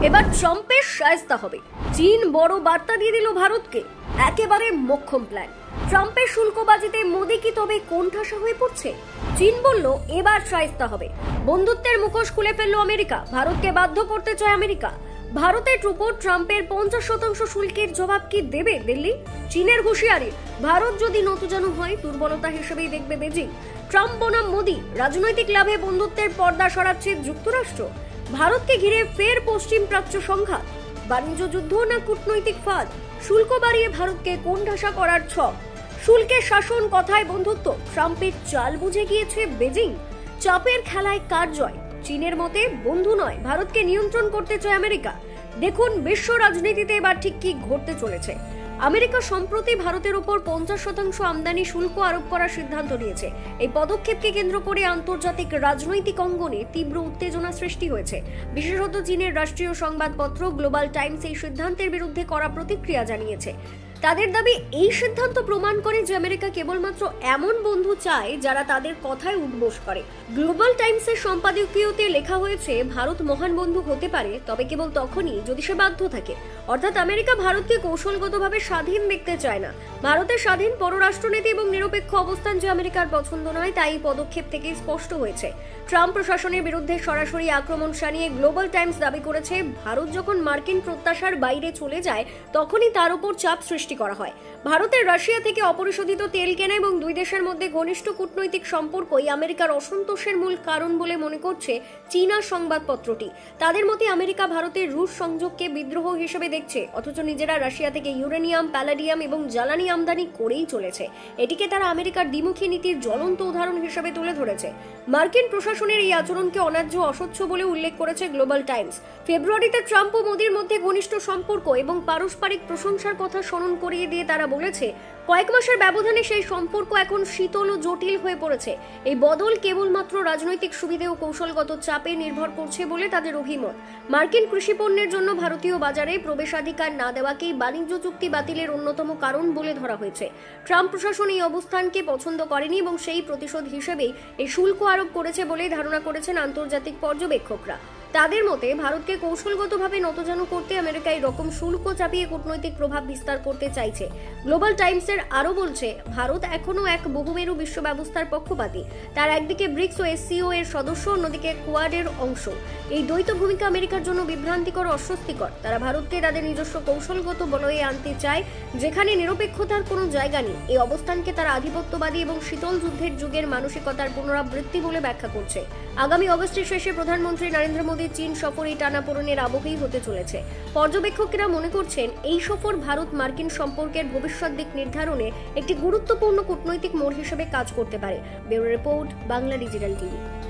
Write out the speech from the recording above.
এবার ট্রাম্পের শায়েস্তা হবে। চীন বড় বার্তা দিয়ে দিল ভারতকে, একেবারে মোক্ষম প্ল্যান। ট্রাম্পের শুল্কবাজিতে মোদি কি তবে কোণঠাসা হয়ে পড়ছে? চীন বলল এবার শায়েস্তা হবে। বন্ধুত্বের মুখোশ খুলে ফেললো আমেরিকা, ভারতকে বাধ্য করতে চায় আমেরিকা। ভারতের উপর ট্রাম্পের 50% শুল্কের জবাব কি দেবে দিল্লি? চীনের হুঁশিয়ারি, ভারত যদি নতজানু হয় দুর্বলতা হিসেবেই দেখবে বেজিং। ট্রাম্প বনাম মোদি, রাজনৈতিক লাভে বন্ধুত্বের পর্দা সরাচ্ছে যুক্তরাষ্ট্র। ভারতকে ঘিরে ফের পশ্চিম প্রাচ্য সংঘাত, বাণিজ্য যুদ্ধ না কূটনৈতিক ফাঁদ? শুল্ক বাড়িয়ে ভারতকে কোণঠাসা করার ছক। শুল্কের শাসন কথায় বন্ধুত্ব, ট্রাম্পের চাল বুঝে গিয়েছে বেজিং। চাপের খেলায় কার জয়? চীনের মতে বন্ধু নয়, ভারতকে নিয়ন্ত্রণ করতে চায় আমেরিকা। দেখুন বিশ্ব রাজনীতিতে এবার ঠিক কি ঘটতে চলেছে। আমেরিকা সম্প্রতি ভারতের উপর 50% আমদানি শুল্ক আরোপ করার সিদ্ধান্ত নিয়েছে। এই পদক্ষেপকে কেন্দ্র করে আন্তর্জাতিক রাজনৈতিক অঙ্গনে তীব্র উত্তেজনা সৃষ্টি হয়েছে। বিশেষত চীনের রাষ্ট্রীয় সংবাদপত্র গ্লোবাল টাইমস এই সিদ্ধান্তের বিরুদ্ধে কড়া প্রতিক্রিয়া জানিয়েছে। তাদের দাবি, এই সিদ্ধান্ত প্রমাণ করে যে আমেরিকা কেবলমাত্র এমন বন্ধু চায় যারা তাদের কথায় উঠবোস করে। গ্লোবাল টাইমসের সম্পাদকীয়তে লেখা হয়েছে, ভারত মহান বন্ধু হতে পারে তবে কেবল তখনই যদি সে বাধ্য থাকে। অর্থাৎ আমেরিকা ভারতকে কৌশলগতভাবে স্বাধীন দেখতে চায় না। ভারতের স্বাধীন পররাষ্ট্রনীতি এবং নিরপেক্ষ অবস্থান যে আমেরিকার পছন্দ নয়, তাই এই পদক্ষেপ থেকে স্পষ্ট হয়েছে। ট্রাম্প প্রশাসনের বিরুদ্ধে সরাসরি আক্রমণ শানিয়ে গ্লোবাল টাইমস দাবি করেছে, ভারত যখন মার্কিন প্রত্যাশার বাইরে চলে যায় তখনই তার উপর চাপ সৃষ্টি করা হয়। ভারতের রাশিয়া থেকে অপরিশোধিত তেল কেনা এবং দুই দেশের মধ্যে ঘনিষ্ঠ কূটনৈতিক সম্পর্কই আমেরিকার অসন্তোষের মূল কারণ বলে মনে করছে চীনা সংবাদপত্রটি। তাদের মতে আমেরিকা ভারতের রুশ সংযোগকে বিদ্রোহ হিসেবে দেখছে, অথচ নিজেরা রাশিয়া থেকে ইউরেনিয়াম, প্যালাডিয়াম এবং জ্বালানি আমদানি করেই চলেছে। এটিকে তারা আমেরিকার দ্বিমুখী নীতির জ্বলন্ত উদাহরণ হিসেবে তুলে ধরেছে। মার্কিন প্রশাসনের এই আচরণকে অন্যায্য, অস্বচ্ছ বলে উল্লেখ করেছে গ্লোবাল টাইমস। ফেব্রুয়ারিতে ট্রাম্প ও মোদির মধ্যে ঘনিষ্ঠ সম্পর্ক এবং পারস্পরিক প্রশংসার কথা স্মরণ করিয়ে দিয়ে তারা বলেছে, কয়েক মাসের ব্যবধানে সেই সম্পর্ক এখন শীতল ও জটিল হয়ে পড়েছে। এই বদল কেবলমাত্র রাজনৈতিক সুবিধে ও কৌশলগত চাপে নির্ভর করছে বলে তাদের অভিমত। মার্কিন কৃষি পণ্যের জন্য ভারতীয় বাজারে প্রবেশাধিকার না দেওয়াকেই বাণিজ্য চুক্তি বাতিলের অন্যতম কারণ বলে ধরা হয়েছে। ট্রাম্প প্রশাসন এই অবস্থানকে পছন্দ করেনি এবং সেই প্রতিশোধ হিসেবেই এই শুল্ক আরোপ করেছে বলে ধারণা করেছেন আন্তর্জাতিক পর্যবেক্ষকরা। তাদের মতে ভারতকে কৌশলগতভাবে নতজানু করতে আমেরিকা এই রকম শুল্ক চাপিয়ে কূটনৈতিক প্রভাব বিস্তার করতে চাইছে। গ্লোবাল টাইমসের আরো বলছে, ভারত এখনো এক বহুমেরু বিশ্ব ব্যবস্থার পক্ষপাতী। তার একদিকে ব্রিক্স ও এসসিও এর সদস্য, অন্যদিকে কোয়াডের অংশ। এই দ্বৈত ভূমিকা আমেরিকার জন্য বিভ্রান্তিকর, অস্বস্তিকর। তারা ভারতকে তাদের নিজস্ব কৌশলগত বলয়ে আনতে চায়, যেখানে নিরপেক্ষতার কোনো জায়গা নেই। এই অবস্থানকে তারা আধিপত্যবাদী এবং শীতল যুদ্ধের যুগের মানসিকতার পুনরাবৃত্তি বলে ব্যাখ্যা করছে। আগামী অগস্টের শেষে প্রধানমন্ত্রী নরেন্দ্র মোদী চীন সফর এই টানাপোড়েনের আবহেই হতে চলেছে। পর্যবেক্ষকেরা মনে করছেন, এই সফর ভারত মার্কিন সম্পর্কের ভবিষ্যৎ দিক নির্ধারণে একটি গুরুত্বপূর্ণ কূটনৈতিক মোড় হিসেবে কাজ করতে পারে। Bureau report, Bangla digital TV.